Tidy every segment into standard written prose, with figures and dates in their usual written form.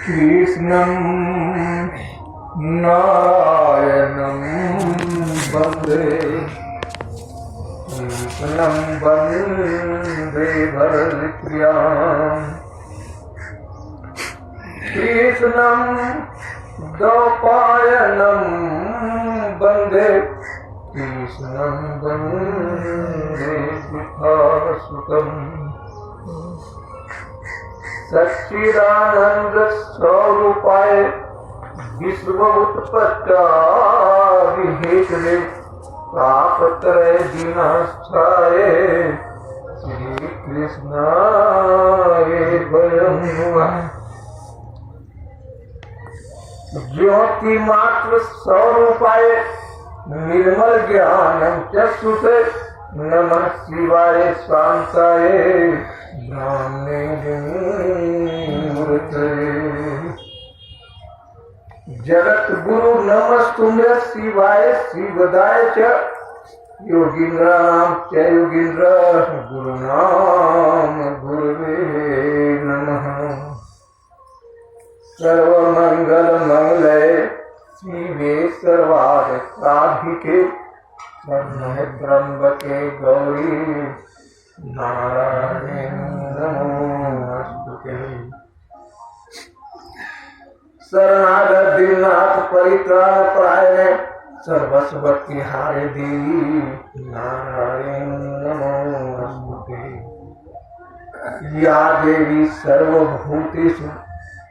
कृष्णं नारायणं वन्दे कृष्णं वन्दे भरतप्रियं कृष्णं द्वैपायनं वन्दे कृष्णं वन्दे कृपासुतम् सच्चिदानंद स्वरूपाय विश्वोत्पत्त्यादिहेतवे तापत्रय विनाशाय श्री कृष्णाय वयं नमः। ज्योतिमात्र स्वरूपाय निर्मल ज्ञानं चक्षुषे नमः शिवाय शांताय जगत गुरु नमस्तुभ्य शिवाय शिवदाय च योगीन्द्राणां च योगीन्द्र गुरुनाम गुरुवे नमः। सर्वमंगल मंगलये शिवे सर्वार्थ साधिके शरण्ये त्र्यंबके गौरी नारायणे नमोस्तुते। शरणागत दीननाथ परित्राण परायणे सर्वस्व भक्तिहारे देवी नारायण नमोस्तुते। या देवी सर्वभूतेषु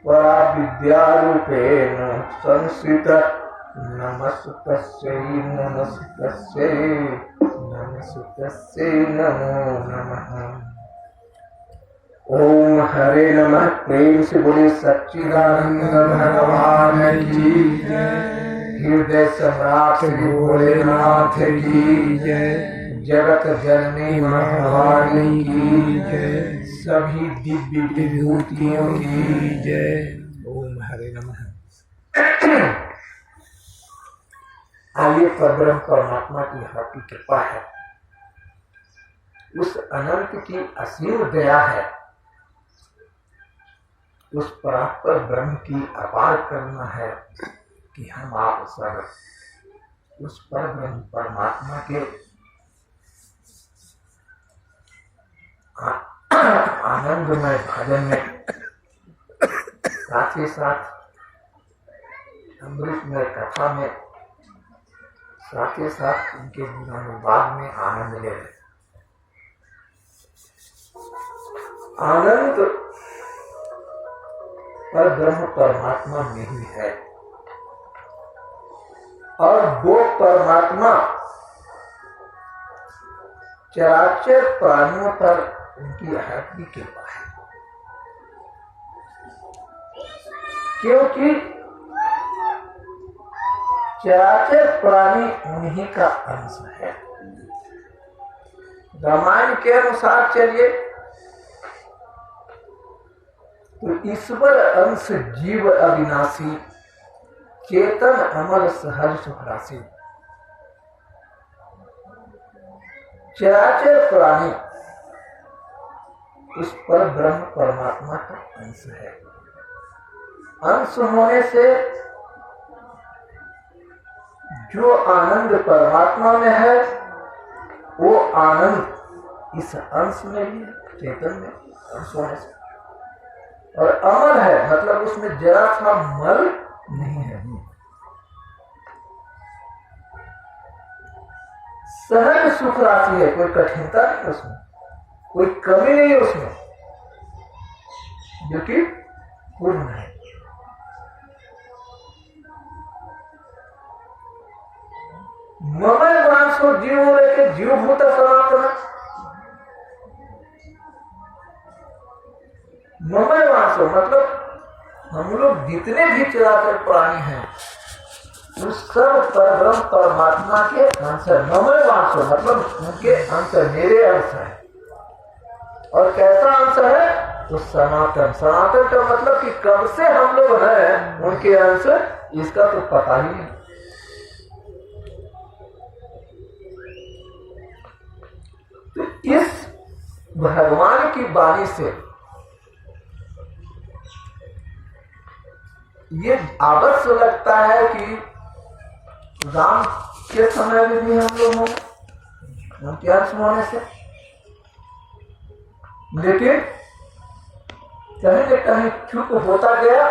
परा विद्यारूपेण संस्थिता नमस्तस्यै नमस्तस्यै नमस्तस्यै नमो नमः। ओम हरे नमः। प्रेम से बोले सच्चिदानंद भगवान की जय। हृदय सम्राट श्री भोलेनाथ की जय। जगत जननी महावाणी की जय। सभी दिव्य विभूतियों की जय। ओम हरे नमः। आइए परब्रह्म परमात्मा की हाथी कृपा है, उस अनंत की असीम दया है, उस परात्पर ब्रह्म की अपार करुणा है कि हम आप सब उस परब्रह्म परमात्मा के आनंदमय भजन में साथ ही साथ अमृतमय कथा में साथ ही साथ उनके गुणानुवाद में आनंद ले रहे। आनंद पर ब्रह्म परमात्मा में ही है और वो परमात्मा चराचर प्राणियों पर उनकी अहती कृपा है, क्योंकि चराचर प्राणी उन्हीं का अंश है। रामायण के अनुसार चलिए तो ईश्वर अंश जीव अविनाशी चेतन अमर सहज सुखराशि। चराचर प्राणी उस पर ब्रह्म परमात्मा का अंश है। अंश होने से जो आनंद परमात्मा में है वो आनंद इस अंश में भी है, चेतन में अंश होने से। और अमर है मतलब उसमें जरा सा मल नहीं है, सहज सुख राशि है, कोई कठिनता नहीं उसमें, कोई कमी नहीं उसमें, जो कि पूर्ण है। ममय वांसो जीव लेके जीवभूत सनातन। ममय वांसो मतलब हम लोग जितने भी चराचर प्राणी हैं उस सब परब्रह्म परमात्मा के अंश है। ममय वांसो मतलब उनके अंश, मेरे अंश है। और कैसा अंश है? तो सनातन। सनातन का मतलब कि कब से हम लोग हैं उनके अंश, इसका तो पता ही नहीं। तो इस भगवान की वाणी से ये अवश्य लगता है कि राम के समय में भी हम लोग होंगे इतिहास होने से, लेकिन कहीं न कहीं चूक होता गया,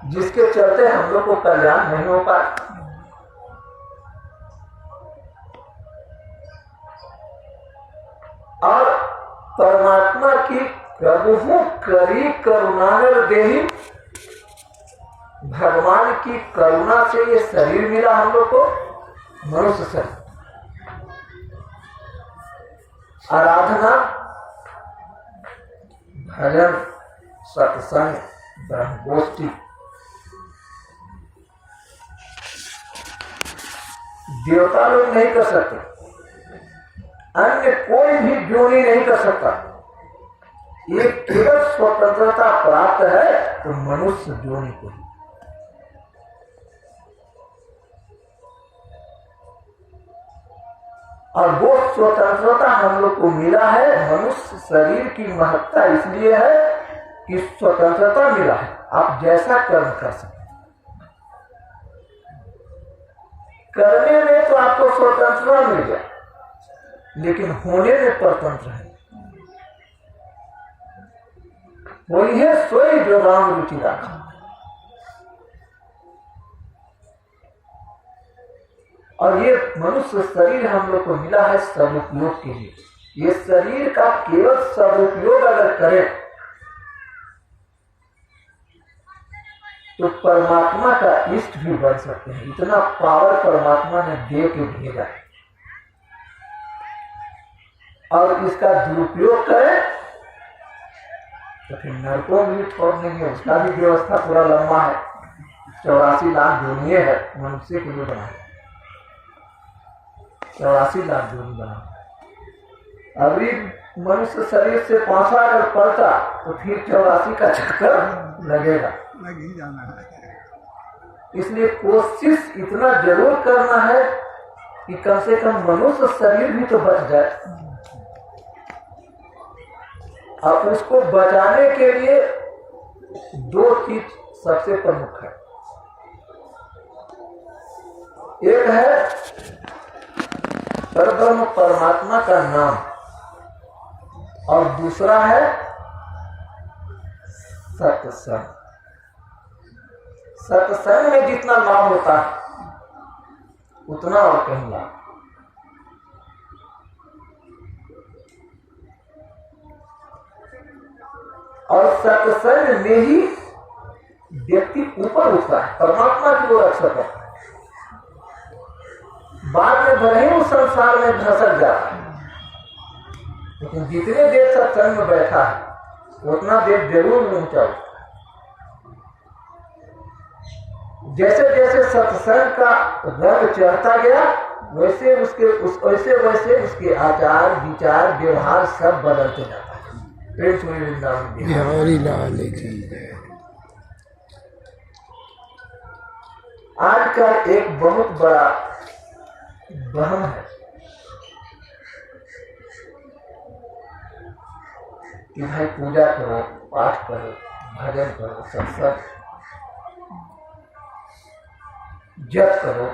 जिसके चलते हम लोग को कल्याण नहीं हो पाया। और परमात्मा की प्रभु करी करुणानर देही, भगवान की करुणा से ये शरीर मिला हम लोग को, मनुष्य शरीर। आराधना, भजन, सत्संग, ब्रह्मगोष्ठी, देवता लोग नहीं कर सकते, अन्य कोई भी जोड़ी नहीं कर सकता। ये केवल स्वतंत्रता प्राप्त है तो मनुष्य जोड़ी को ही। और वो स्वतंत्रता हम लोग को मिला है। मनुष्य शरीर की महत्ता इसलिए है कि स्वतंत्रता मिला है, आप जैसा कर्म कर सकते। करने में तो आपको स्वतंत्रता मिल गया, लेकिन होने में परतंत्र है। वही है सोई जो राम रुचि रखा। और ये मनुष्य शरीर हम लोग को मिला है सदुपयोग के लिए। ये शरीर का केवल सदुपयोग अगर करें तो परमात्मा का इष्ट भी बन सकते हैं। इतना पावर परमात्मा ने दे के भेजा है। और इसका दुरुपयोग करें तो फिर नरकों भी छोड़ देंगे। उसका भी व्यवस्था पूरा लंबा है। 84 लाख दुनिया है मनुष्य के लिए बना है। 84 लाख जोड़ी बना। अभी मनुष्य शरीर से 5 अगर पड़ता तो फिर 84 का चक्कर लगेगा, लग ही जाना है। इसलिए कोशिश इतना जरूर करना है कि कम से कम मनुष्य शरीर भी तो बच जाए। और उसको बचाने के लिए 2 चीज सबसे प्रमुख है। एक है परब्रह्म परमात्मा का नाम, और दूसरा है सत्संग। सत्संग में जितना लाभ होता है उतना और कहीं लाभ। और सत्संग में ही व्यक्ति ऊपर उठता है, परमात्मा की ओर अक्षर है। बाद में भले ही उस संसार में धसक जाता है, लेकिन जितने देर सत्संग में बैठा है उतना देर जरूर ऊंचा उठता है। जैसे जैसे सत्संग का रंग चढ़ता गया वैसे वैसे उसके आचार विचार व्यवहार सब बदलते जाता है। आजकल एक बहुत बड़ा भ्रम है कि भाई पूजा करो, पाठ करो, भजन करो, सत्संग जप करो।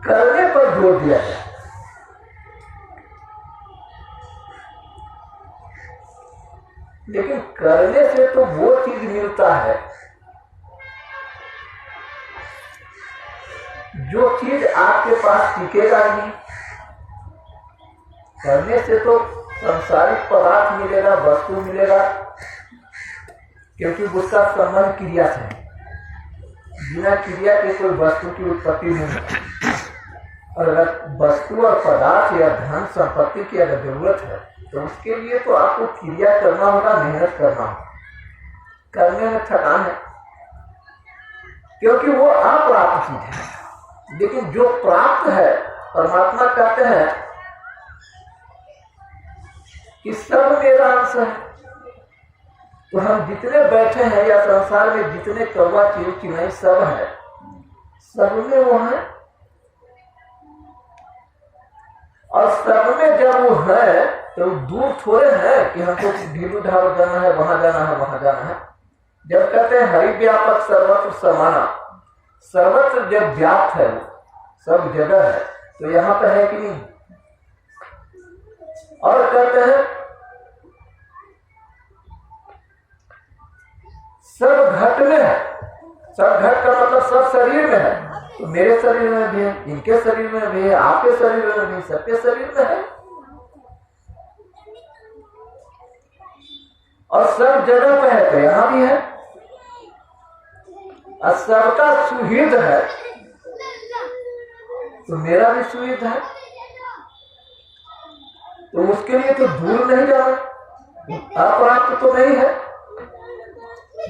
करने पर जोर दिया जाए। लेकिन करने से तो वो चीज मिलता है जो चीज आपके पास टिकेगा नहीं। करने से तो सांसारिक पदार्थ मिलेगा, वस्तु मिलेगा, क्योंकि उसका संबंध क्रिया से है। बिना क्रिया के कोई वस्तु की उत्पत्ति नहीं है। और अगर वस्तु और पदार्थ या धन संपत्ति की अगर जरूरत है तो उसके लिए तो आपको क्रिया करना होगा, मेहनत करना होगा। करने में थकान है क्योंकि वो अप्राप्त चीज है। लेकिन जो प्राप्त है, परमात्मा कहते हैं कि सब मेरा अंश है। तो हम जितने बैठे हैं या संसार में जितने कौवा चिड़िया सब है, सब में वो है। और सब में जब वो है तो दूर थोड़े है कि हमको ढीलू ढाल जाना है, वहां जाना है, वहां जाना है। जब कहते हैं हरि व्यापक सर्वत्र समाना, सर्वत्र जब व्याप्त है, सब जगह है, तो यहाँ पे है कि नहीं। और कहते हैं सब घट में है, सब घट का मतलब सब शरीर में है। तो मेरे शरीर में भी है, इनके शरीर में भी है, आपके शरीर में भी, सबके शरीर में है, और सब जगह पे है, तो यहां भी है। और सबका सुहृद है, तो मेरा भी सुहृद है। तो उसके लिए तो दूर नहीं जाना, अप्राप्त तो नहीं है,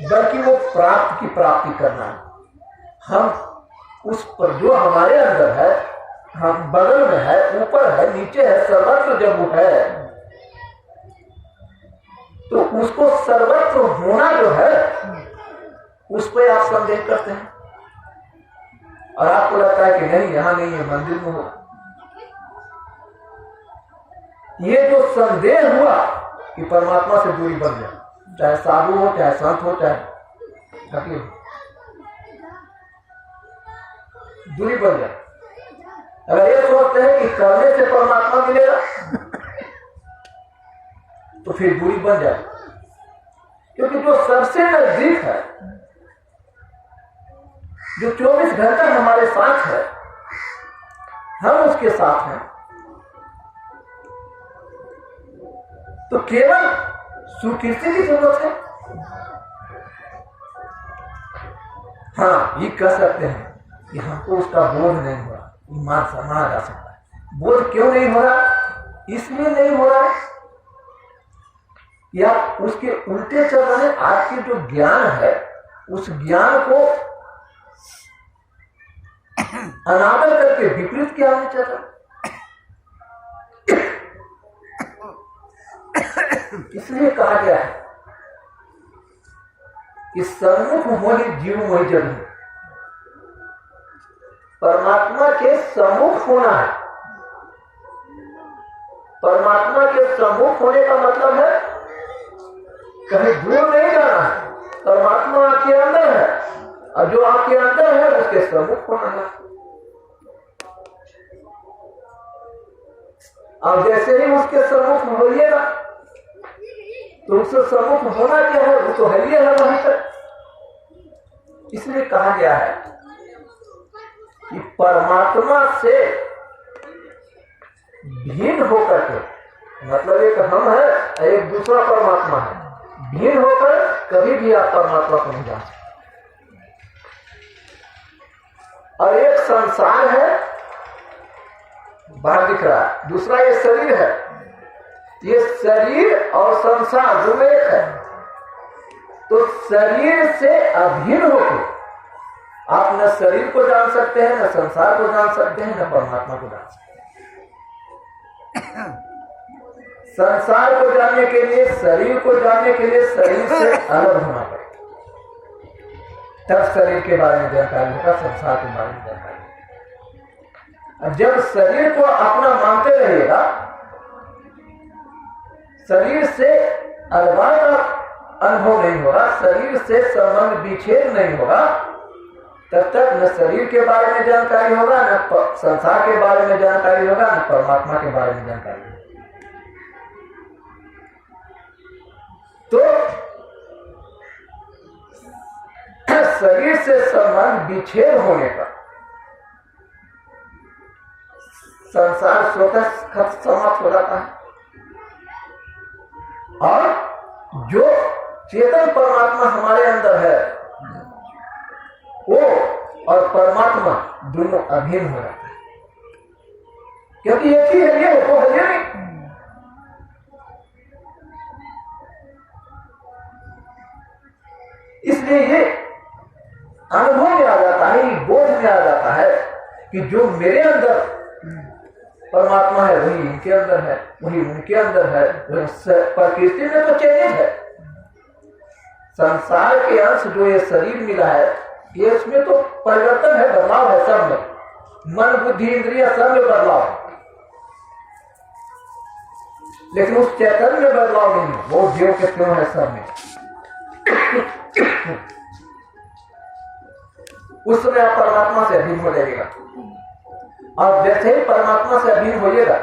बल्कि वो प्राप्त की प्राप्ति करना है। हम उस पर जो हमारे अंदर है, हम बगल में है, ऊपर है, नीचे है, सर्वत्र जब वो है, तो उसको सर्वत्र होना जो है, उस पर आप संदेह करते हैं, और आपको लगता है कि नहीं, यहां नहीं है, मंदिर में हो। ये जो संदेह हुआ कि परमात्मा से दूरी बन जाए, चाहे साधु हो, चाहे संत हो, चाहे फकीर हो, दूरी बन जाए। अगर ये सोचते हैं कि करने से परमात्मा मिलेगा, तो फिर दूरी बन जाए। क्योंकि जो सबसे नजदीक है, जो 24 घंटा हमारे साथ है, हम उसके साथ हैं, तो केवल स्वीकृति की जरूरत है। हाँ, ये कह सकते हैं कि हमको उसका बोध नहीं हो रहा, ईमान से माना जा सकता है। बोध क्यों नहीं हो रहा? इसलिए नहीं हो रहा या उसके उल्टे चल रहे हैं। आज के जो ज्ञान है, उस ज्ञान को अनादर करके विपरीत ज्ञान चल रहा है। इसलिए कहा गया है कि सम्मुख मोहि जीव मोहि जग। परमात्मा के सम्मुख होना है। परमात्मा के सम्मुख होने का मतलब है कहीं दूर नहीं जाना है, परमात्मा आपके अंदर है, और जो आपके अंदर है उसके सम्मुख होना है। अब जैसे ही उसके सम्मुख होइएगा, तो उससे सम्मुख होना क्या है, वो तो है ही है वहीं तक। इसलिए कहा गया है कि परमात्मा से भिन्न होकर के, मतलब एक हम है, एक दूसरा परमात्मा है, भिन्न होकर कभी भी आप परमात्मा को नहीं जा सकते। और एक संसार है, बाहर दिख रहा है, दूसरा ये शरीर है। ये शरीर और संसार दोनों एक है। तो शरीर से अभिन्न होकर आप न शरीर को जान सकते हैं, न संसार को जान सकते हैं, न परमात्मा को जान सकते हैं। संसार को जानने के लिए, शरीर को जानने के लिए शरीर से अलग होना पड़ेगा, तब शरीर के बारे में जानकारी होगा, संसार के बारे में जानकारी होगा। जब शरीर को अपना मानते रहिएगा, शरीर से अलगाव का अनुभव नहीं होगा, शरीर से संबंध विच्छेद नहीं होगा, तब तक न शरीर के बारे में जानकारी होगा, न संसार के बारे में जानकारी होगा, न परमात्मा के बारे में जानकारी होगा। तो शरीर से संबंध विच्छेद होने पर संसार स्वतः समाप्त हो जाता है, और जो चेतन परमात्मा हमारे अंदर है, वो और परमात्मा दोनों अभिन्न हो जाते हैं। क्योंकि एक ही है, ये वो है नहीं। इसलिए ये अनुभव में आ जाता है, ये बोध में आ जाता है कि जो मेरे अंदर परमात्मा है, वही इनके अंदर है, वही उनके अंदर है। प्रकृति में तो चेंज है, संसार के अंश जो ये शरीर मिला है, ये इसमें तो परिवर्तन है, बदलाव है, सब में मन बुद्धि इंद्रिय सब में बदलाव है। लेकिन उस चैतन्य में बदलाव नहीं है, वो जीव के त्यों है सब में। उस समय आप परमात्मा से अधीन हो जाएगा, और जैसे ही परमात्मा से अधीन होइएगा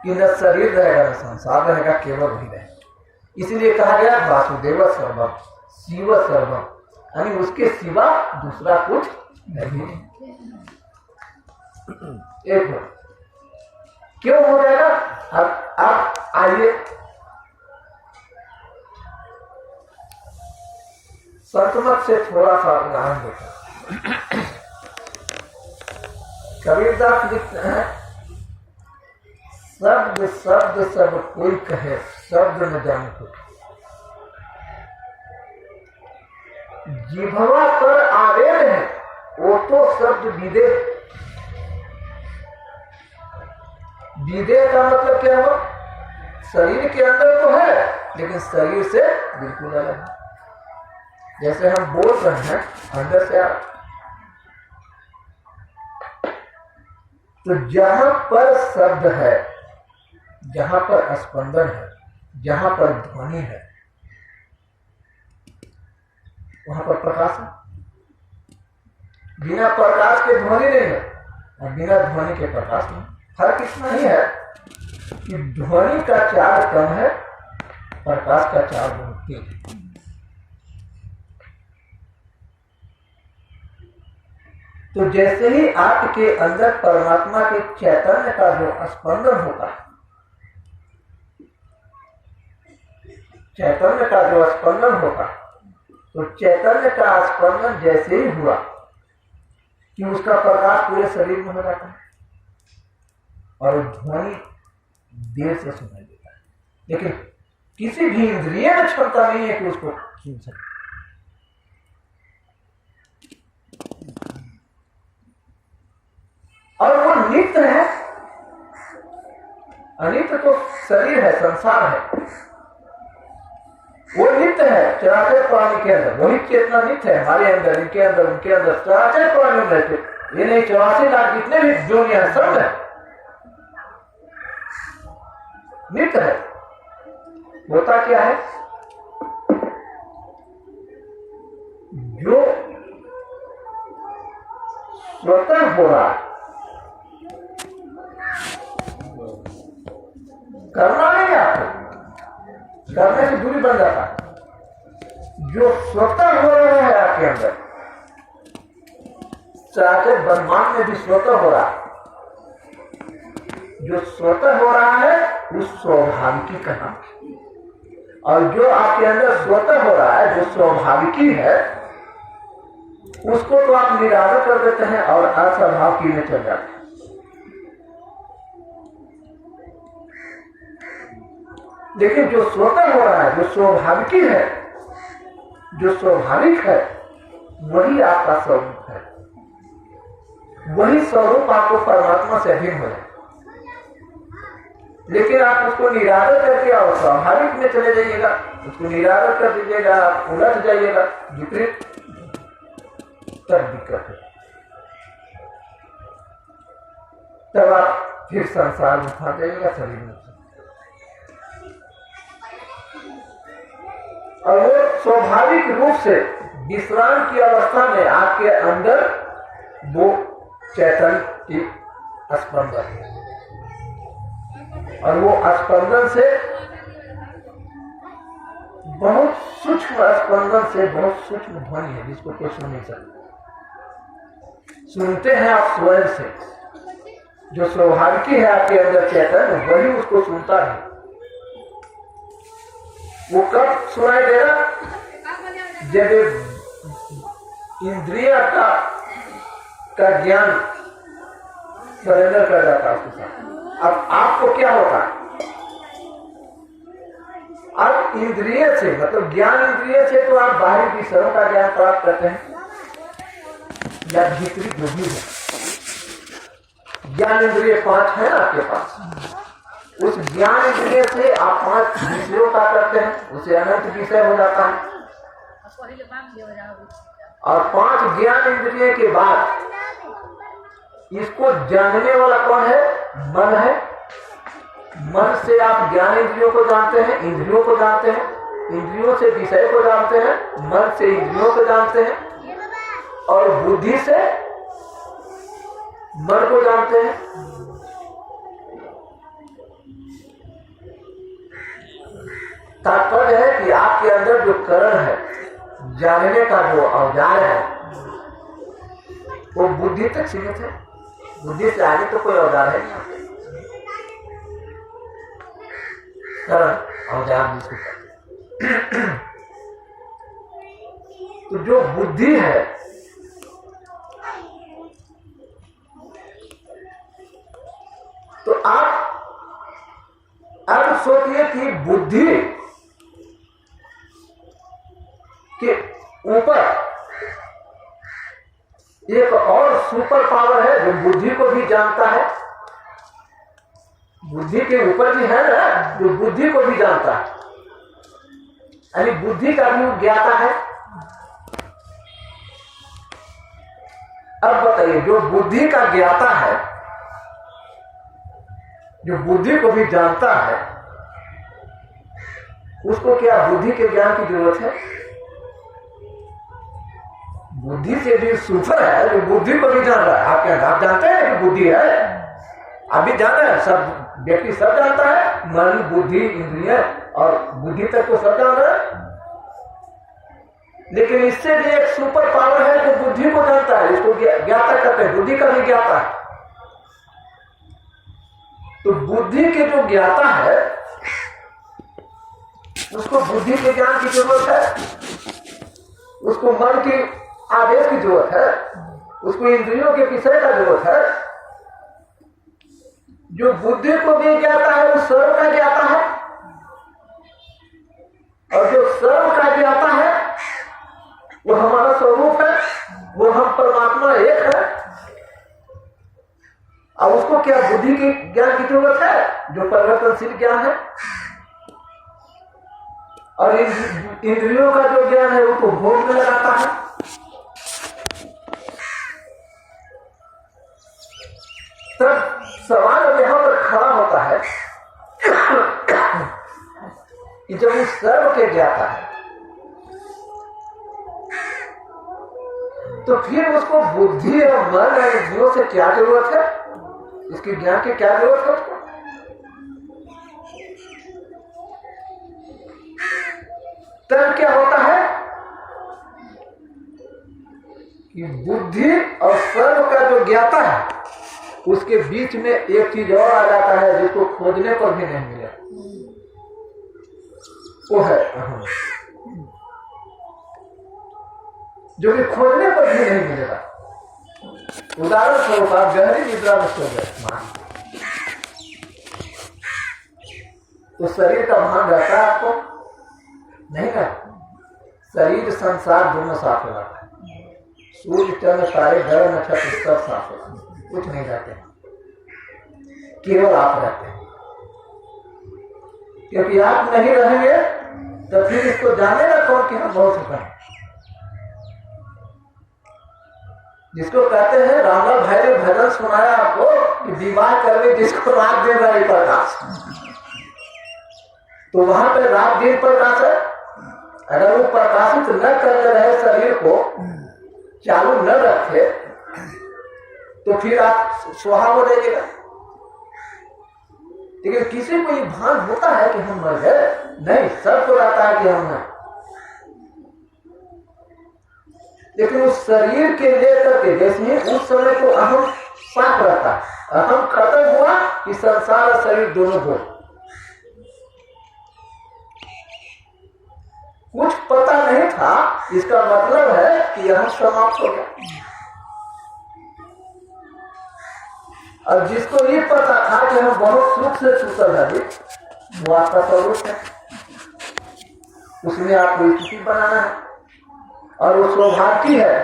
कि न शरीर रहेगा न संसार रहेगा, केवल वही रहेगा। इसीलिए कहा गया वासुदेव सर्वम शिव सर्वम, यानी उसके सिवा दूसरा कुछ नहीं। एक हो क्यों हो जाएगा? अब आइए संतमत से थोड़ा सा उदाहरण देखें। कबीरदास लिखते हैं, शब्द शब्द सब कोई कहे, शब्द न जाने को। जिह्वा पर आवेद है, वो तो शब्द विदेह। विदेह का मतलब क्या हुआ? शरीर के अंदर तो है, लेकिन शरीर से बिल्कुल अलग है। जैसे हम बोल रहे हैं अंदर से आ, तो जहां पर शब्द है, जहां पर स्पंदन है, जहां पर ध्वनि है, वहां पर प्रकाश है। बिना प्रकाश के ध्वनि नहीं है, और बिना ध्वनि के प्रकाश नहीं। फर्क इतना ही है कि ध्वनि का चार्ज कम है, प्रकाश का चार्ज बहुत तेज है। तो जैसे ही आपके अंदर परमात्मा के चैतन्य का जो स्पंदन होता है, चैतन्य का जो स्पंदन होता है, तो चैतन्य का स्पंदन जैसे ही हुआ कि उसका प्रकाश पूरे शरीर में हो जाता है, और ध्वनि देर से सुनाई देता है। लेकिन किसी भी इंद्रिय में क्षमता नहीं है कि उसको सुन सके। और वो नित्य है, अनित्य तो शरीर है, संसार है। वो नित्य है चराचर प्राणी के अंदर, वही चेतना नित्य है हमारे अंदर, इनके अंदर, उनके अंदर, चराचर प्राणी में रहते। ये नहीं 84 लाख जितने भी जोनियां हैं सब है, नित्य है। होता क्या है? जो स्वतः हो रहा है, करना नहीं, आपको करने से दूरी बन जाता है। जो स्वतः हो रहा है आपके अंदर, चाहे ब्रह्मांड में भी स्वतः हो रहा है, जो स्वतः हो रहा है उस स्वाभाविकी का नाम। और जो आपके अंदर स्वतः हो रहा है, जो स्वाभाविकी है, उसको तो आप निरादर कर देते हैं और अस्वभाव की में चल जाते हैं। लेकिन जो स्वतः हो रहा है, जो स्वाभाविकी है, जो स्वाभाविक है, वही आपका स्वरूप है। वही स्वरूप आपको परमात्मा से अधीन हो जाए। लेकिन आप उसको निरादर करके और स्वाभाविक में चले जाइएगा, उसको निरादर कर दीजिएगा, उलट जाइएगा, विपरीत, तब दिक्कत है। तब आप फिर संसार में फंस जाइएगा, शरीर में। और वो स्वाभाविक रूप से विश्राम की अवस्था में आपके अंदर वो चैतन्य की स्पंदन है, और वो स्पंदन से बहुत सूक्ष्म स्पंदन से बहुत सूक्ष्म ध्वनि है जिसको कोई सुन नहीं सकता। सुनते हैं आप स्वयं से, जो स्वाभाविक है आपके अंदर चैतन्य, वही उसको सुनता है। वो कब सुनाई देगा? जब इंद्रिय का ज्ञान सरेंडर कर जाता है उसके साथ। अब आपको क्या होता है? अब इंद्रिय से, मतलब ज्ञान इंद्रिय से तो आप बाहरी विषयों का ज्ञान प्राप्त करते हैं, या भीतरी जो भी है। ज्ञान इंद्रिय 5 है ना आपके पास, उस ज्ञान इंद्रिय से आप 5 विषयों का करते हैं, उसे अनंत विषय हो जाता है। और 5 ज्ञान इंद्रिय के बाद इसको जानने वाला कौन है? मन है। मन से आप ज्ञान इंद्रियों को जानते हैं, इंद्रियों को जानते हैं, इंद्रियों से विषय को जानते हैं, मन से इंद्रियों को जानते हैं, और बुद्धि से मन को जानते हैं। तात्पर्य है कि आपके अंदर जो करण है, जानने का जो औजार है, वो बुद्धि तक सीमित है। बुद्धि से आगे तो कोई औजार है नहीं। करण औजार जिसको कहते हैं। तो जो बुद्धि है, तो आप अब सोचिए कि बुद्धि के ऊपर एक और सुपर पावर है जो बुद्धि को भी जानता है। बुद्धि के ऊपर भी है ना जो बुद्धि को भी जानता है, यानी बुद्धि का भी ज्ञाता है। अब बताइए, जो बुद्धि का ज्ञाता है, जो बुद्धि को भी जानता है, उसको क्या बुद्धि के ज्ञान की जरूरत है? बुद्धि से भी सुपर है जो बुद्धि को भी जान रहा है। आप जानते हैं कि बुद्धि है, आप भी जानते हैं, सब व्यक्ति सब जानता है, मन बुद्धि इंद्रिय और बुद्धि तक को सब जान रहा है। लेकिन इससे भी एक सुपर पावर है जो बुद्धि को जानता है, इसको ज्ञाता कहते हैं, बुद्धि का भी ज्ञाता है। तो बुद्धि के जो ज्ञाता है उसको बुद्धि के ज्ञान की जरूरत है, उसको मन के आदेश की जरूरत है, उसको इंद्रियों के विषय का जरूरत है। जो बुद्धि को भी ज्ञाता है वो सर्व का ज्ञाता है, और जो सर्व का ज्ञाता है वो हमारा स्वरूप है, वो हम परमात्मा एक है। अब उसको क्या बुद्धि के ज्ञान की जरूरत है जो परिवर्तनशील ज्ञान है? और इंद्रियों का जो ज्ञान है वो तो भोग में लगाता है। तब सवाल अब यहां पर खड़ा होता है कि जब वो सर्व के ज्ञाता है तो फिर उसको बुद्धि और मन और इंद्रियों से क्या जरूरत है? इसके ज्ञान की क्या जरूरत है उसको? तब क्या होता है कि बुद्धि और सर्व का जो ज्ञाता है उसके बीच में एक चीज और आ जाता है जिसको खोजने पर भी नहीं मिला, वो है अहम, जो कि खोजने पर भी नहीं मिलेगा। उदाहरण स्वरूप आप गहरी निद्रा में सो गए, तो शरीर का भान रहता है आपको? नहीं ना। शरीर संसार दोनों साथ हो जाता है, सूर्य चंद्र तारे ग्रह नक्षत्र सब साथ होता है, कुछ नहीं रहते, केवल आप रहते हैं। क्योंकि आप नहीं रहेंगे तो फिर इसको जानेगा कौन कि हम बहुत सुखा। जिसको कहते हैं रामलाल भाई ने भजन सुनाया आपको कि विवाह करने जिसको रात दिन रही प्रकाश, तो वहां पे रात दिन प्रकाश है। अगर वो प्रकाशित न करने रहे, शरीर को चालू न रखे, तो फिर आप स्वाहा हो जाइएगा। लेकिन किसी को ये भान होता है कि हम मर गए? नहीं, सबको रहता है कि हम हैं। लेकिन उस शरीर के लेकर के जैसे उस समय को अहम साफ रहता है, अहम खत्म हुआ कि संसार और शरीर दोनों हो। कुछ पता नहीं था, इसका मतलब है कि यह समाप्त हो गया। और जिसको ये पता था कि हम बहुत सुख से सुखल है, वो आपका स्वरूप है, उसमें आपको स्थिति बनाना है, और वो सौभाग्य है,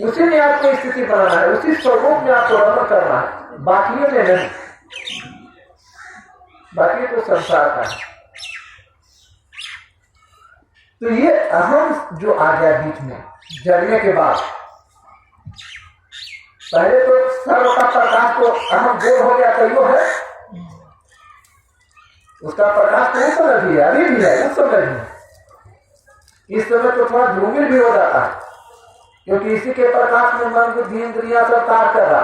उसी में आपको स्थिति बनाना है, उसी स्वरूप में आपको रमण करना है, बाकियों में नहीं। बाकी तो संसार का है। तो ये अहम जो आ गया बीच में जगने के बाद, पहले तो सर्व का प्रकाश को अहम बोध हो गया, तो यो है उसका प्रकाश तो उस समय भी है, अभी भी है, उस समय भी है। इस समय तो थोड़ा धूमिल भी हो जाता है, क्योंकि इसी के प्रकाश में मन बुद्धि इंद्रियां सब कार्य कर रहा,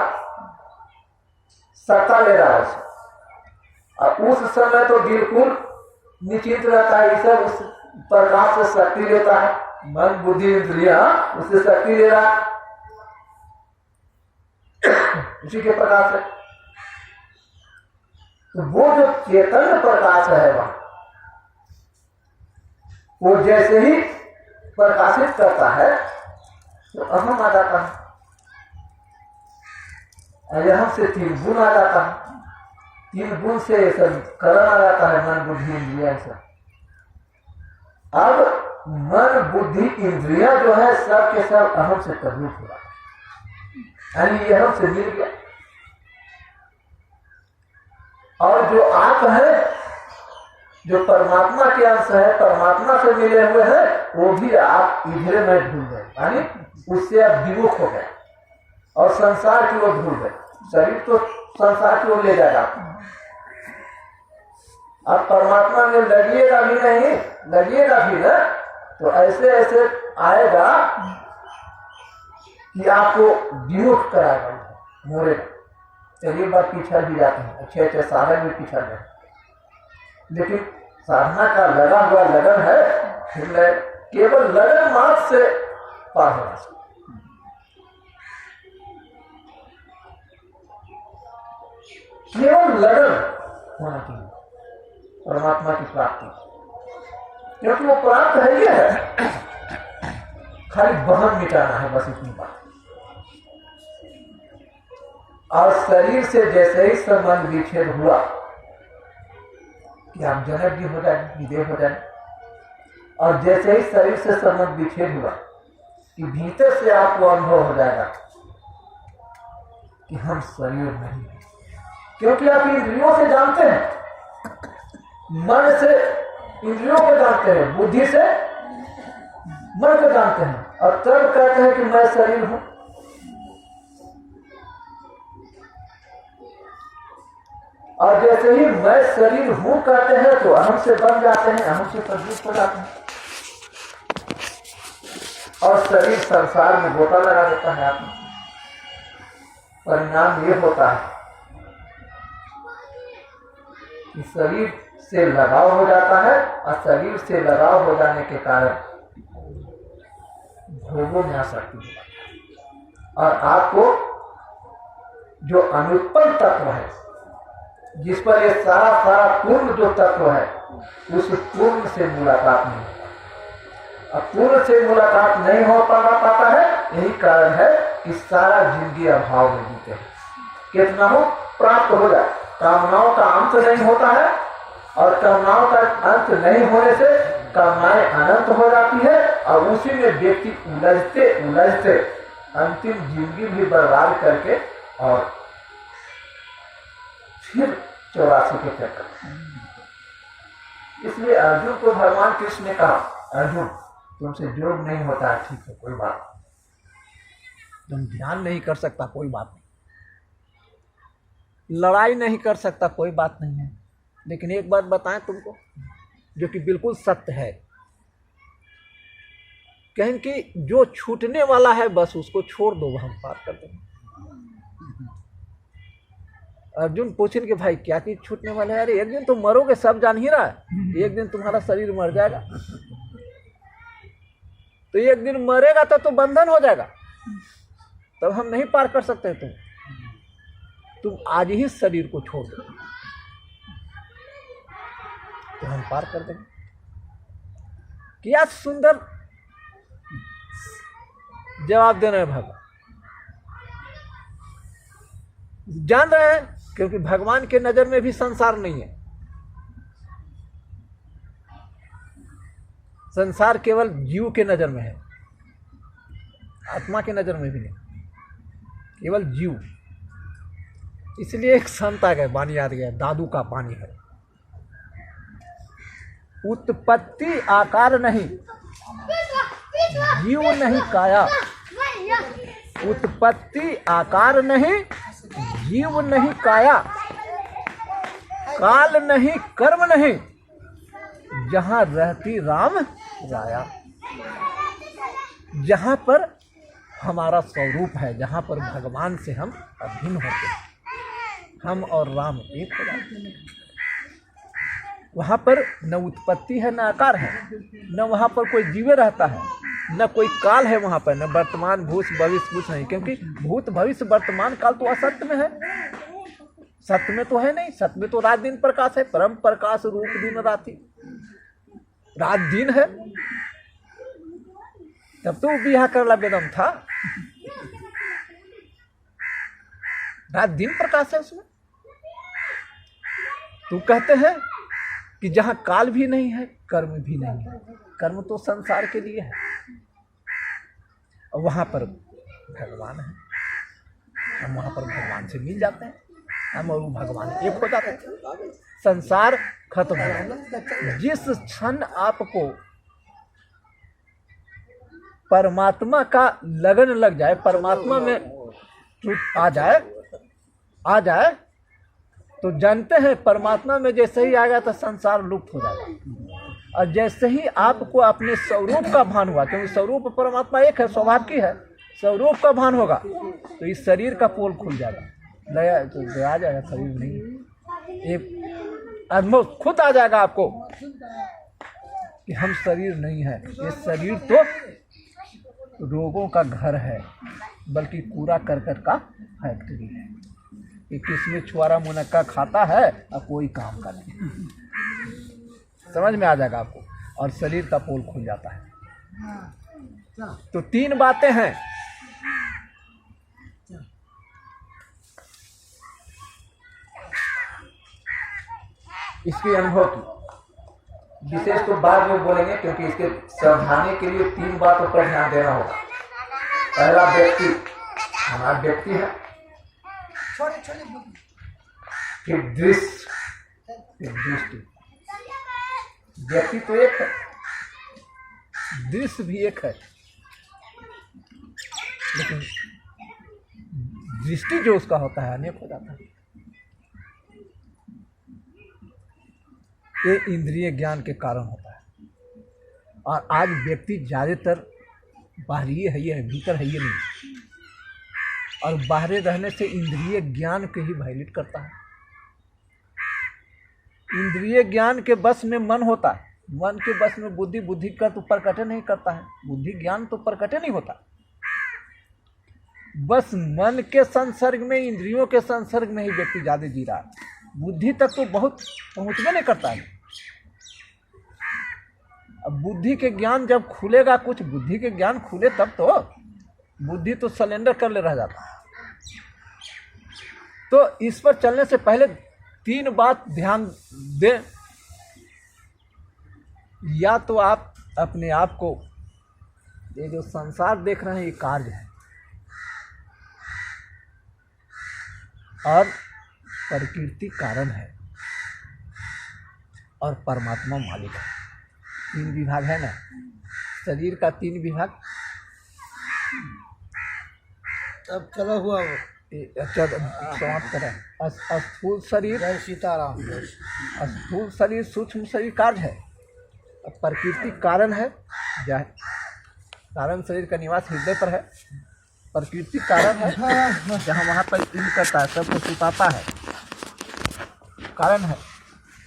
सत्ता ले रहा है। और उस समय तो बिल्कुल निश्चिंत रहता है, ये सब उस प्रकाश से शक्ति लेता है, मन बुद्धि इंद्रिया उससे शक्ति ले रहा है उसी के प्रकाश है। तो वो जो चैतन्य प्रकाश है वहां, वो जैसे ही प्रकाशित करता है तो अहम आ जाता है, अहम से 3 गुण आ जाता है, 3 गुण से सब करण आ जाता है, मन बुद्धि इंद्रिया सब। अब मन बुद्धि इंद्रिया जो है सब के सब अहम से प्रभुत हुआ, यानी ये अहम से मिल गया। और जो आप है, जो परमात्मा के अंश है, परमात्मा से मिले हुए हैं, वो भी आप इधरे में भूल गए, यानी उससे आप विमुख हो गए और संसार की ओर भूल गए। शरीर तो संसार की ओर ले जाएगा, आप परमात्मा में लगिएगा भी नहीं, लगिएगा भी ना, तो ऐसे ऐसे आएगा कि आपको विमुख कराएगा, मोड़ेगा। चलिए बार पीछा भी जाते हैं, अच्छे साधन में पीछा जाए, लेकिन साधना का लगा हुआ लगन है, फिर केवल लगन मात्र से पार होना चाहिए। केवल लगन होना चाहिए परमात्मा की प्राप्ति, क्योंकि वो प्राप्त है, ये है, खाली बहन मिटाना है, बस इतनी बात। और शरीर से जैसे ही संबंध विच्छेद हुआ कि आप जनक भी हो जाए, विदेह हो जाए, और जैसे ही शरीर से संबंध विच्छेद हुआ कि भीतर से आपको अनुभव हो जाएगा कि हम शरीर नहीं है, क्योंकि आप इंद्रियों से जानते हैं, मन से इंद्रियों को जानते हैं, बुद्धि से मन को जानते हैं, और तब कहते हैं कि मैं शरीर हूं। और जैसे ही मैं शरीर हूं कहते हैं तो अहम से बन जाते हैं, अहम से प्रवृत्त हो जाते हैं, और शरीर संसार में गोता लगा देता है आपने। परिणाम ये होता है कि शरीर से लगाव हो जाता है, और शरीर से लगाव हो जाने के कारण भोगों में आसक्ति हो जाता है, और आपको जो अनुत्पन्न तत्व है, जिस पर ये सारा पूर्ण जो तत्व है, उस पूर्ण से मुलाकात नहीं होता। अब पूर्ण से मुलाकात नहीं हो पाता है, यही कारण है कि सारा जिंदगी अभाव में जीते हैं। कितना हो प्राप्त हो जाए, कामनाओं का अंत नहीं होता है, और कामनाओं का अंत नहीं होने से कामनाएं अनंत हो जाती है, और उसी में व्यक्ति उलझते उलझते अंतिम जिंदगी भी बर्बाद करके और फिर 84 के चक्कर। इसलिए अर्जुन को भगवान कृष्ण ने कहा, अर्जुन तुमसे योग नहीं होता है, ठीक है, कोई बात नहीं, तुम ध्यान नहीं कर सकता, कोई बात नहीं, लड़ाई नहीं कर सकता, कोई बात नहीं है, लेकिन एक बात बताएं तुमको जो कि बिल्कुल सत्य है, कहें कि जो छूटने वाला है बस उसको छोड़ दो, हम पार कर देंगे। अर्जुन पूछें कि भाई क्या चीज छूटने वाला है? अरे एक दिन तुम मरोगे, सब जान ही रहा है, एक दिन तुम्हारा शरीर मर जाएगा, तो एक दिन मरेगा तो बंधन हो जाएगा, तब हम नहीं पार कर सकते। तुम आज ही शरीर को छोड़ दो तो हम पार कर देंगे। क्या सुंदर जवाब दे रहे हैं भगवान, जान रहे हैं, क्योंकि भगवान के नजर में भी संसार नहीं है, संसार केवल जीव के नजर में है, आत्मा के नजर में भी नहीं, केवल जीव। इसलिए एक संत आ गए, वाणी याद गया, दादू का पानी है, उत्पत्ति आकार नहीं, जीव नहीं काया, उत्पत्ति आकार नहीं, जीव नहीं काया, काल नहीं कर्म नहीं, जहां रहती राम राया। जहां पर हमारा स्वरूप है, जहां पर भगवान से हम अभिन्न होते हैं, हम और राम एक हो जाते हैं। वहां पर न उत्पत्ति है, न आकार है, न वहां पर कोई जीवे रहता है, न कोई काल है वहां पर, न वर्तमान भूत भविष्य कुछ नहीं, क्योंकि भूत भविष्य वर्तमान काल तो असत्य में है, सत्य में तो है नहीं। सत्य में तो रात दिन प्रकाश है, परम प्रकाश रूप दिन राति, रात दिन है। तब तो बिहा करला बेदम था, रात दिन प्रकाश है उसमें। तो कहते हैं कि जहां काल भी नहीं है, कर्म भी नहीं है, कर्म तो संसार के लिए है, और वहां पर भगवान है, हम वहां पर भगवान से मिल जाते हैं, हम और भगवान एक हो जाते हैं, संसार खत्म हो जाता है। जिस क्षण आपको परमात्मा का लगन लग जाए, परमात्मा में आ जाए तो जानते हैं परमात्मा में जैसे ही आएगा तो संसार लुप्त हो जाएगा। और जैसे ही आपको अपने स्वरूप का भान हुआ, क्योंकि स्वरूप परमात्मा एक है, स्वभाव की है, स्वरूप का भान होगा तो इस शरीर का पोल खुल जाएगा, नया तो आ जाएगा, शरीर नहीं, एक अनुभव खुद आ जाएगा आपको कि हम शरीर नहीं है, ये शरीर तो रोगों का घर है, बल्कि कूड़ा करकट का फैक्ट्री है, कि किसमें छुआरा मुनक्का खाता है और कोई काम का नहीं। समझ में आ जाएगा आपको, और शरीर का पोल खुल जाता है। तो तीन बातें हैं, इसके अनुभव की विशेष तो बाद में बोलेंगे, क्योंकि इसके समझाने के लिए तीन बातों पर ध्यान देना होगा। पहला व्यक्ति, हमारा व्यक्ति है, फिर दृश्य, फिर दृष्टि। व्यक्ति तो एक है, दृश्य भी एक है, लेकिन दृष्टि जो उसका होता है अनेक हो जाता है। ये इंद्रिय ज्ञान के कारण होता है, और आज व्यक्ति ज्यादातर बाहरी है, ये है, भीतर है ये नहीं, और बाहरे रहने से इंद्रिय ज्ञान के ही वायलेट करता है। इंद्रिय ज्ञान के बस में मन होता है, मन के बस में बुद्धि, बुद्धि का तो प्रकट नहीं करता है, बुद्धि ज्ञान तो प्रकट नहीं होता। बस मन के संसर्ग में, इंद्रियों के संसर्ग में ही व्यक्ति ज्यादा जी रहा है, बुद्धि तक तो बहुत पहुंचने नहीं करता है। अब बुद्धि के ज्ञान जब खुलेगा, कुछ बुद्धि के ज्ञान खुले तब तो, बुद्धि तो सलेंडर कर ले रह जाता है। तो इस पर चलने से पहले तीन बात ध्यान दें। या तो आप अपने आप को, ये जो संसार देख रहे हैं ये कार्य है, और प्रकृति कारण है, और परमात्मा मालिक है। तीन विभाग है ना, शरीर का तीन विभाग। अब चला हुआ वो समाप्त करें। स्थूल शरीर, सीताराम, स्थूल शरीर, सूक्ष्म शरीर कार्य है, प्रकृति कारण है, कारण शरीर का निवास हृदय पर है, प्रकृति कारण है, जहाँ वहाँ पर इन करता है, सबको सुताता है, कारण है,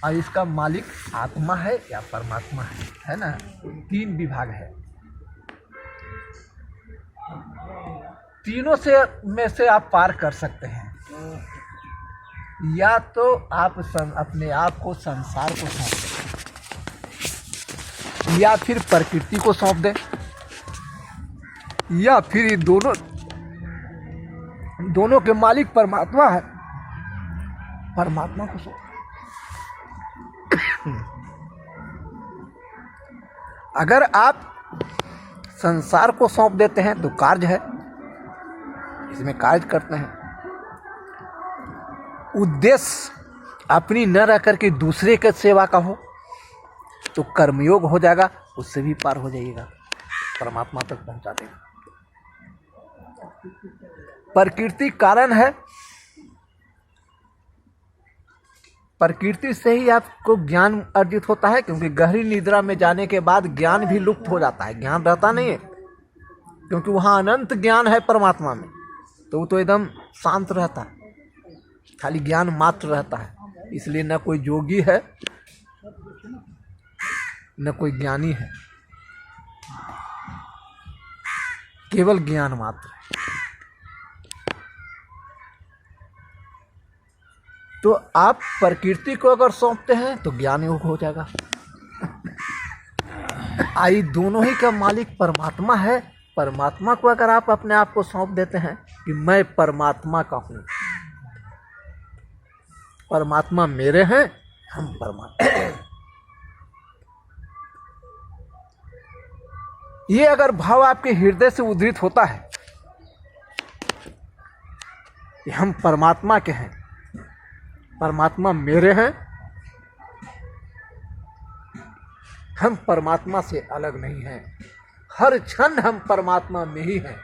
और इसका मालिक आत्मा है या परमात्मा है ना। तीन विभाग है, तीनों से में से आप पार कर सकते हैं। या तो आप अपने आप को संसार को सौंप दें, या फिर प्रकृति को सौंप दें, या फिर ये दोनों के मालिक परमात्मा है, परमात्मा को सौंप। अगर आप संसार को सौंप देते हैं तो कार्य है, इसमें कार्य करते हैं, उद्देश्य अपनी न रह करके दूसरे के सेवा का हो तो कर्मयोग हो जाएगा, उससे भी पार हो जाइएगा, परमात्मा तक पहुंचा देगा। प्रकृति कारण है, प्रकृति से ही आपको ज्ञान अर्जित होता है, क्योंकि गहरी निद्रा में जाने के बाद ज्ञान भी लुप्त हो जाता है, ज्ञान रहता नहीं है, क्योंकि वहाँ अनंत ज्ञान है परमात्मा में। तो वो तो एकदम शांत रहता है, खाली ज्ञान मात्र रहता है। इसलिए न कोई योगी है न कोई ज्ञानी है, केवल ज्ञान मात्र है। तो आप प्रकृति को अगर सौंपते हैं तो ज्ञान योग हो जाएगा। आई दोनों ही का मालिक परमात्मा है। परमात्मा को अगर आप अपने आप को सौंप देते हैं कि मैं परमात्मा का हूं, परमात्मा मेरे हैं, हम परमात्मा, ये अगर भाव आपके हृदय से उद्धृत होता है कि हम परमात्मा के हैं, परमात्मा मेरे हैं, हम परमात्मा से अलग नहीं हैं, हर क्षण हम परमात्मा में ही हैं,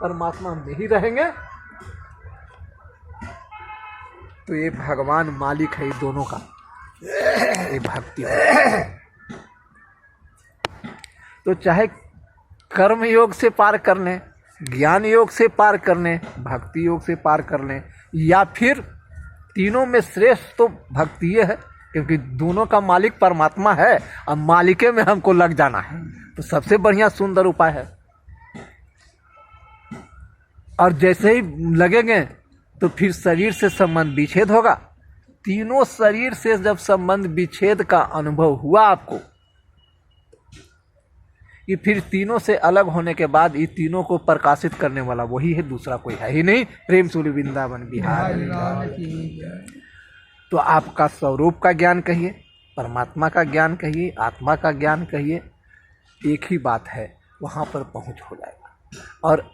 परमात्मा में ही रहेंगे, तो ये भगवान मालिक है ये दोनों का, ये भक्ति है। तो चाहे कर्म योग से पार कर लें, ज्ञान योग से पार कर लें, भक्ति योग से पार कर लें, या फिर तीनों में श्रेष्ठ तो भक्ति है, क्योंकि दोनों का मालिक परमात्मा है, अब मालिके में हमको लग जाना है, तो सबसे बढ़िया सुंदर उपाय है। और जैसे ही लगेंगे तो फिर शरीर से संबंध विच्छेद होगा। तीनों शरीर से जब संबंध विच्छेद का अनुभव हुआ आपको, ये फिर तीनों से अलग होने के बाद ये तीनों को प्रकाशित करने वाला वही है, दूसरा कोई है ही नहीं। प्रेम सूर्य वृंदावन बिहार। तो आपका स्वरूप का ज्ञान कहिए, परमात्मा का ज्ञान कहिए, आत्मा का ज्ञान कहिए, एक ही बात है, वहाँ पर पहुँच हो जाएगा। और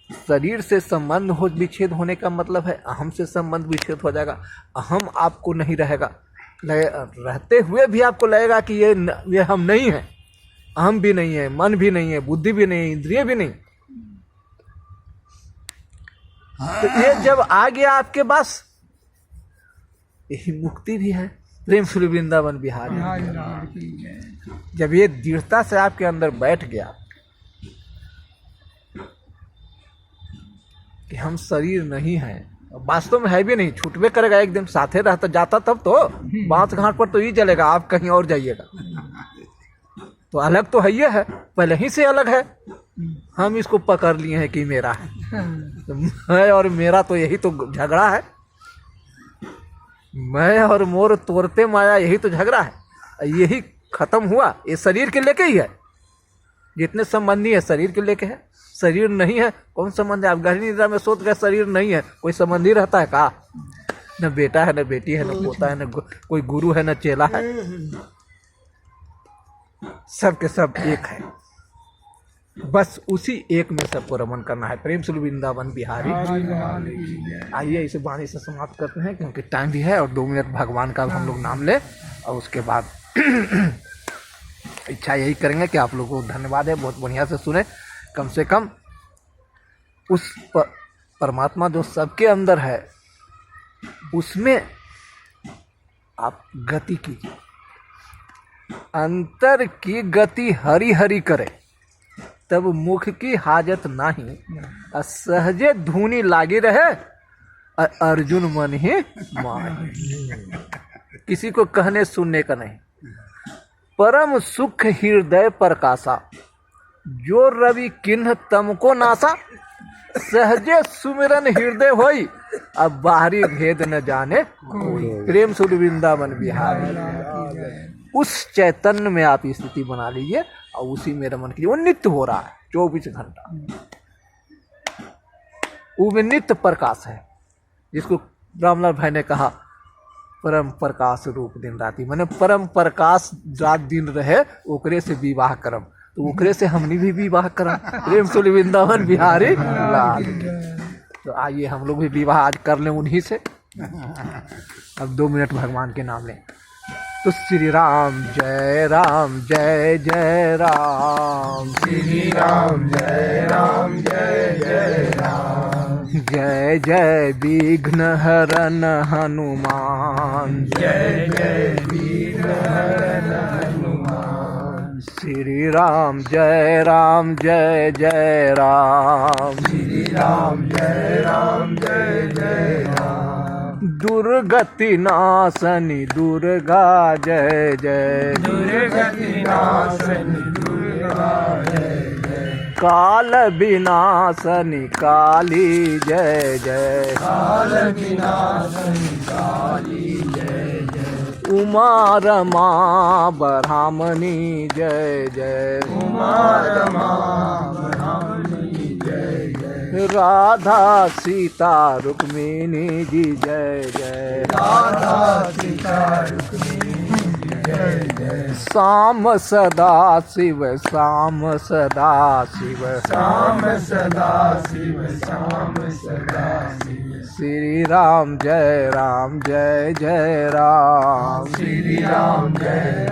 शरीर से संबंध हो विच्छेद होने का मतलब है अहम से संबंध विच्छेद हो जाएगा। अहम आपको नहीं रहेगा, रहते हुए भी आपको लगेगा कि ये हम नहीं है, अहम भी नहीं है, मन भी नहीं है, बुद्धि भी नहीं है, इंद्रिय भी नहीं। तो ये जब आ गया आपके पास, यही मुक्ति भी है। प्रेम सूर्य वृंदावन बिहार। जब ये दृढ़ता से आपके अंदर बैठ गया कि हम शरीर नहीं है, वास्तव में है भी नहीं, छूटबे करेगा एक दिन, साथे रहता जाता तब तो बांस घाट पर तो ही चलेगा, आप कहीं और जाइएगा। तो अलग तो है, ये है पहले ही से अलग है, हम इसको पकड़ लिए हैं कि मेरा है। तो मैं और मेरा तो यही तो झगड़ा है, मैं और मोर तोड़ते माया, यही तो झगड़ा है। यही खत्म हुआ, ये शरीर के लेके ही है, जितने संबंधी है शरीर के लेके है। शरीर नहीं है, कौन संबंध है? आप गहरी निद्रा में सोच गए शरीर नहीं है, कोई संबंधी रहता है का? न बेटा है, न बेटी है, न पोता है, न कोई गुरु है, न चेला है, सब के सब एक है। बस उसी एक में सबको रमन करना है। प्रेम सूर्य वृंदावन बिहारी। आइए इसे वाणी से समाप्त करते हैं, क्योंकि टाइम भी है और 2 मिनट भगवान का हम लोग नाम ले, और उसके बाद इच्छा यही करेंगे कि आप लोगों को धन्यवाद है, बहुत बढ़िया से सुने। कम से कम उस परमात्मा जो सबके अंदर है उसमें आप गति कीजिए, अंतर की गति हरि हरि करे, तब मुख की हाजत नाही, सहजे धुनी लागी रहे, अर्जुन मन ही माही। किसी को कहने सुनने का नहीं। परम सुख हृदय प्रकाशा, जो रवि किन्ह तम को नासा, सहजे सुमिरन हृदय होई, अब बाहरी भेद न जाने कोई। प्रेम सूर्य वृंदावन बिहारी। उस चैतन्य में आप स्थिति बना लीजिए और उसी में रमन कीजिए। वो नित्य हो रहा है 24 घंटा, वो में नित्य प्रकाश है, जिसको रामलाल भाई ने कहा परम प्रकाश रूप दिन राति, मैंने परम प्रकाश रात दिन रहे, ओकरे से विवाह करम, तो ओकरे से हमने भी विवाह करम। प्रेम सूर्य वृंदावन बिहारी लाल। तो आइए हम लोग भी विवाह आज कर लें उन्हीं से। अब 2 मिनट भगवान के नाम लें। तो श्री राम जय राम जय जय राम, श्री राम जय जय राम। जय जय विघ्न हरन हनुमान, जय जय वीर हरन हनुमान। श्री राम जय राम जय जय राम, श्री राम जय राम जय जय राम। दुर्गति नाशनी दुर्गा जय जय, दुर्गति नाशनी दुर्गा जय जय। काल विनाशनी काली जय जय, काल विनाशनी काली जय जय। उमा रमा ब्रह्मणी जय जय, उमा रमा ब्रह्मणी जय जय। राधा सीता रुक्मिणी जी जय जय, राधा सीता रुक्मिणी जी जय जय। श्याम सदा शिव श्याम सदा शिव, श्याम सदा शिव श्याम सदा शिव। श्री राम जय जय राम, श्री राम जय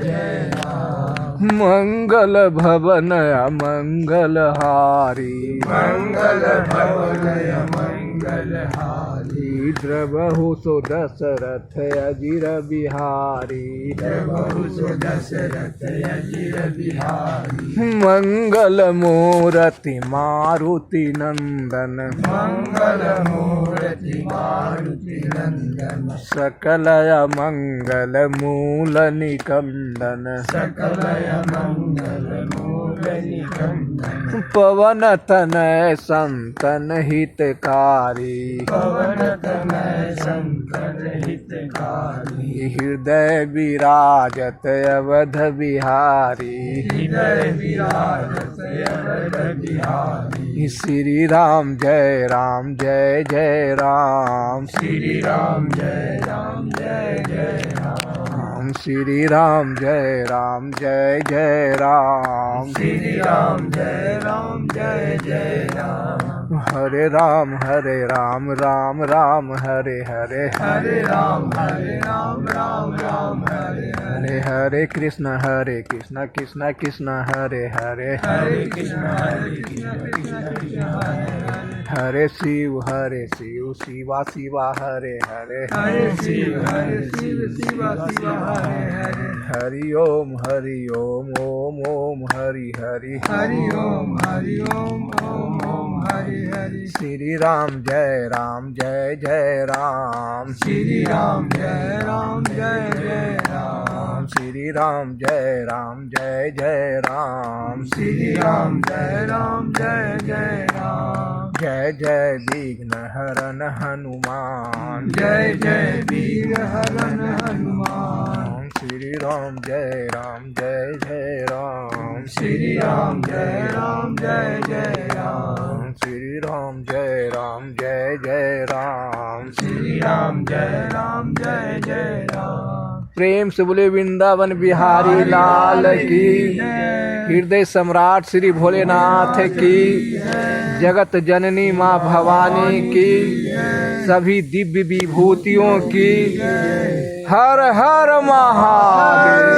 जय राम। मंगल भवन अमंगल हारी, मंगल भवन मंगल हारी। द्रवहु सो दशरथ अजिर बिहारी, प्रभु सो दशरथ अजिर बिहारी। मंगल मूर्ति मारुति नंदन, मंगल मूर्ति मारुति नंदन। सकल मंगल मूल निकंदन, सकल मंगल मूल निकंदन। पवन तनय संतन हितकारी, पवन तनय संकट हितकारी। हृदय विराजत अवध बिहारी, हृदय विराजत अवध बिहारी। श्री राम जय जय राम, श्री राम जय जय राम। श्री राम जय जय राम, श्री राम जय जय राम। हरे राम राम राम हरे हरे, हरे राम राम राम हरे हरे। हरे हरे कृष्ण कृष्ण कृष्ण हरे हरे, हरे कृष्ण कृष्ण कृष्ण हरे हरे। हरे शिव शिवा शिवा हरे हरे, हरे शिव शिवा शिवा हरे हरे। हरि ओम ओम ओम हरि हरि। हरि ओम ओम ओम हरि हरि। श्री राम जय जय राम, श्री राम जय जय राम। श्री राम जय जय राम, श्री राम जय जय राम। जय जय विघ्न हरन हनुमान, जय जय वीर हरन हनुमान। श्री राम जय जय राम, श्री राम जय जय राम। श्री राम जय जय राम। श्री राम जय जय राम। प्रेम से बोले वृंदावन बिहारी लाल की, हृदय सम्राट श्री भोलेनाथ की, जगत जननी माँ भवानी की, सभी दिव्य विभूतियों की। हर हर महादेव।